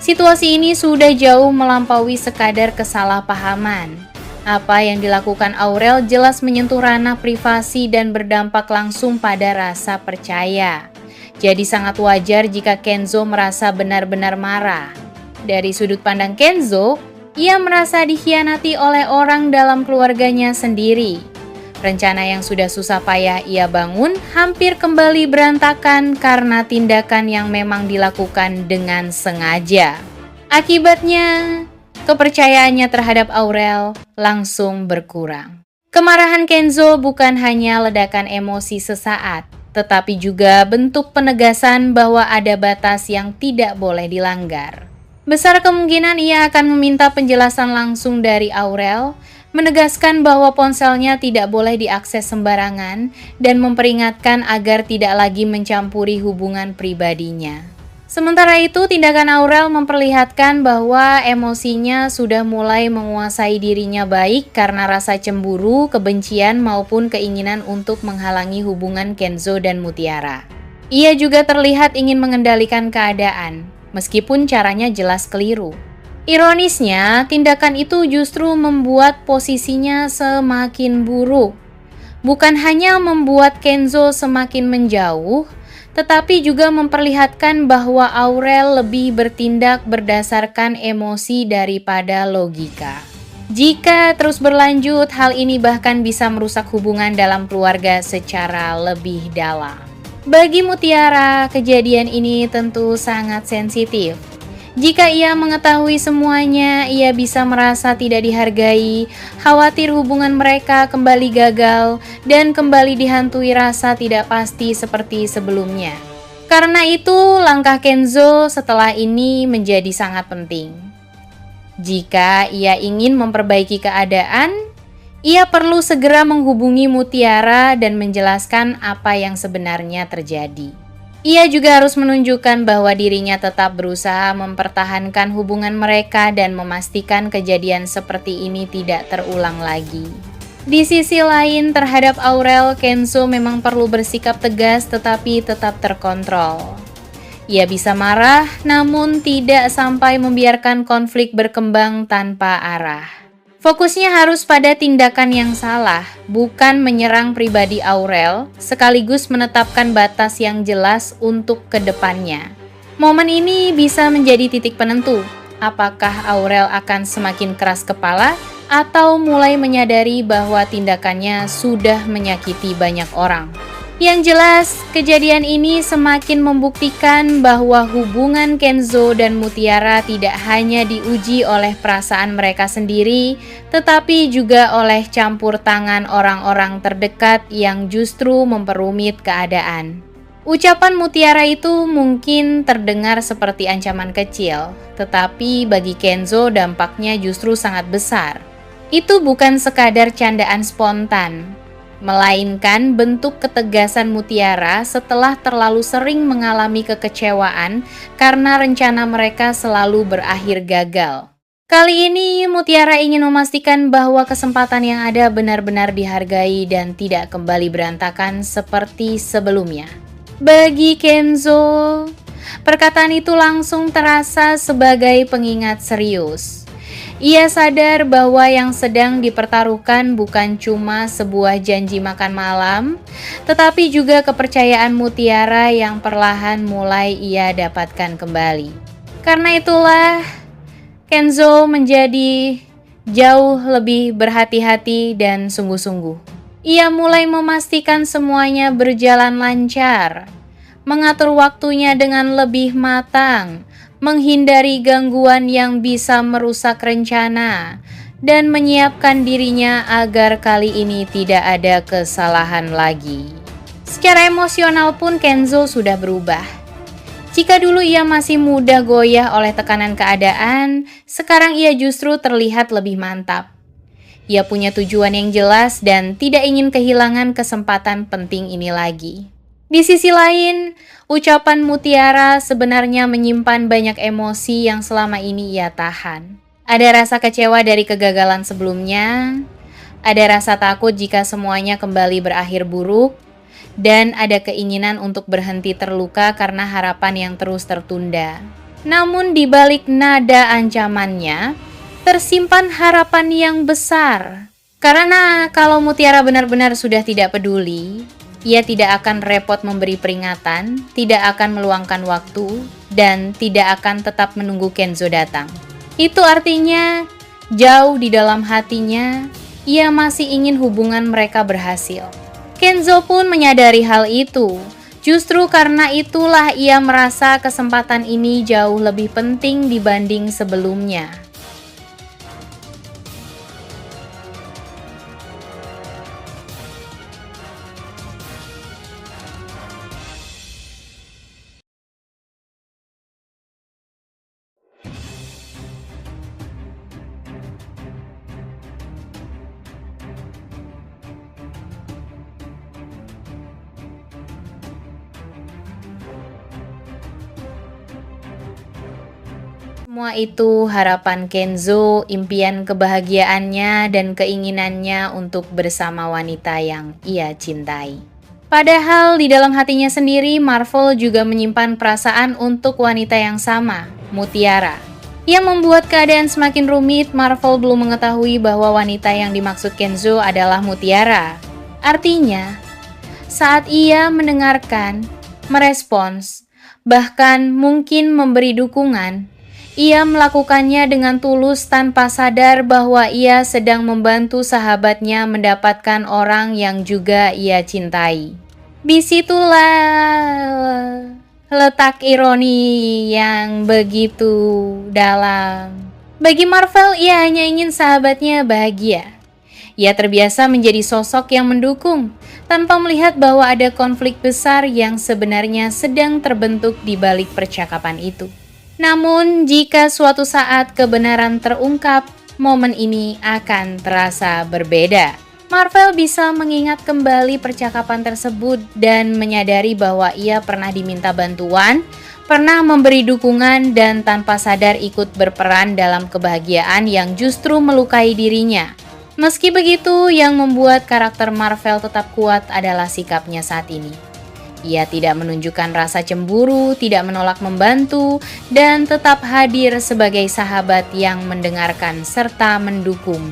Situasi ini sudah jauh melampaui sekadar kesalahpahaman. Apa yang dilakukan Aurel jelas menyentuh ranah privasi dan berdampak langsung pada rasa percaya. Jadi sangat wajar jika Kenzo merasa benar-benar marah. Dari sudut pandang Kenzo, ia merasa dikhianati oleh orang dalam keluarganya sendiri. Rencana yang sudah susah payah ia bangun hampir kembali berantakan karena tindakan yang memang dilakukan dengan sengaja. Akibatnya, kepercayaannya terhadap Aurel langsung berkurang. Kemarahan Kenzo bukan hanya ledakan emosi sesaat, tetapi juga bentuk penegasan bahwa ada batas yang tidak boleh dilanggar. Besar kemungkinan ia akan meminta penjelasan langsung dari Aurel, menegaskan bahwa ponselnya tidak boleh diakses sembarangan dan memperingatkan agar tidak lagi mencampuri hubungan pribadinya. Sementara itu, tindakan Aurel memperlihatkan bahwa emosinya sudah mulai menguasai dirinya baik karena rasa cemburu, kebencian maupun keinginan untuk menghalangi hubungan Kenzo dan Mutiara. Ia juga terlihat ingin mengendalikan keadaan, meskipun caranya jelas keliru. Ironisnya, tindakan itu justru membuat posisinya semakin buruk. Bukan hanya membuat Kenzo semakin menjauh, tetapi juga memperlihatkan bahwa Aurel lebih bertindak berdasarkan emosi daripada logika. Jika terus berlanjut, hal ini bahkan bisa merusak hubungan dalam keluarga secara lebih dalam. Bagi Mutiara, kejadian ini tentu sangat sensitif. Jika ia mengetahui semuanya, ia bisa merasa tidak dihargai, khawatir hubungan mereka kembali gagal, dan kembali dihantui rasa tidak pasti seperti sebelumnya. Karena itu, langkah Kenzo setelah ini menjadi sangat penting. Jika ia ingin memperbaiki keadaan, ia perlu segera menghubungi Mutiara dan menjelaskan apa yang sebenarnya terjadi. Ia juga harus menunjukkan bahwa dirinya tetap berusaha mempertahankan hubungan mereka dan memastikan kejadian seperti ini tidak terulang lagi. Di sisi lain, terhadap Aurel, Kenzo memang perlu bersikap tegas tetapi tetap terkontrol. Ia bisa marah, namun tidak sampai membiarkan konflik berkembang tanpa arah. Fokusnya harus pada tindakan yang salah, bukan menyerang pribadi Aurel, sekaligus menetapkan batas yang jelas untuk kedepannya. Momen ini bisa menjadi titik penentu, apakah Aurel akan semakin keras kepala atau mulai menyadari bahwa tindakannya sudah menyakiti banyak orang. Yang jelas, kejadian ini semakin membuktikan bahwa hubungan Kenzo dan Mutiara tidak hanya diuji oleh perasaan mereka sendiri, tetapi juga oleh campur tangan orang-orang terdekat yang justru memperumit keadaan. Ucapan Mutiara itu mungkin terdengar seperti ancaman kecil, tetapi bagi Kenzo dampaknya justru sangat besar. Itu bukan sekadar candaan spontan, melainkan bentuk ketegasan Mutiara setelah terlalu sering mengalami kekecewaan karena rencana mereka selalu berakhir gagal. Kali ini Mutiara ingin memastikan bahwa kesempatan yang ada benar-benar dihargai dan tidak kembali berantakan seperti sebelumnya. Bagi Kenzo, perkataan itu langsung terasa sebagai pengingat serius. Ia sadar bahwa yang sedang dipertaruhkan bukan cuma sebuah janji makan malam, tetapi juga kepercayaan Mutiara yang perlahan mulai ia dapatkan kembali. Karena itulah, Kenzo menjadi jauh lebih berhati-hati dan sungguh-sungguh. Ia mulai memastikan semuanya berjalan lancar, mengatur waktunya dengan lebih matang, menghindari gangguan yang bisa merusak rencana, dan menyiapkan dirinya agar kali ini tidak ada kesalahan lagi. Secara emosional pun Kenzo sudah berubah. Jika dulu ia masih mudah goyah oleh tekanan keadaan, sekarang ia justru terlihat lebih mantap. Ia punya tujuan yang jelas dan tidak ingin kehilangan kesempatan penting ini lagi. Di sisi lain, ucapan Mutiara sebenarnya menyimpan banyak emosi yang selama ini ia tahan. Ada rasa kecewa dari kegagalan sebelumnya, ada rasa takut jika semuanya kembali berakhir buruk, dan ada keinginan untuk berhenti terluka karena harapan yang terus tertunda. Namun di balik nada ancamannya, tersimpan harapan yang besar. Karena kalau Mutiara benar-benar sudah tidak peduli, ia tidak akan repot memberi peringatan, tidak akan meluangkan waktu, dan tidak akan tetap menunggu Kenzo datang. Itu artinya, jauh di dalam hatinya, ia masih ingin hubungan mereka berhasil. Kenzo pun menyadari hal itu. Justru karena itulah ia merasa kesempatan ini jauh lebih penting dibanding sebelumnya. Semua itu harapan Kenzo, impian kebahagiaannya, dan keinginannya untuk bersama wanita yang ia cintai. Padahal di dalam hatinya sendiri, Marvel juga menyimpan perasaan untuk wanita yang sama, Mutiara. Yang membuat keadaan semakin rumit, Marvel belum mengetahui bahwa wanita yang dimaksud Kenzo adalah Mutiara. Artinya, saat ia mendengarkan, merespons, bahkan mungkin memberi dukungan, ia melakukannya dengan tulus tanpa sadar bahwa ia sedang membantu sahabatnya mendapatkan orang yang juga ia cintai. Disitulah letak ironi yang begitu dalam. Bagi Marvel, ia hanya ingin sahabatnya bahagia. Ia terbiasa menjadi sosok yang mendukung, tanpa melihat bahwa ada konflik besar yang sebenarnya sedang terbentuk di balik percakapan itu. Namun, jika suatu saat kebenaran terungkap, momen ini akan terasa berbeda. Marvel bisa mengingat kembali percakapan tersebut dan menyadari bahwa ia pernah diminta bantuan, pernah memberi dukungan, dan tanpa sadar ikut berperan dalam kebahagiaan yang justru melukai dirinya. Meski begitu, yang membuat karakter Marvel tetap kuat adalah sikapnya saat ini. Ia tidak menunjukkan rasa cemburu, tidak menolak membantu, dan tetap hadir sebagai sahabat yang mendengarkan serta mendukung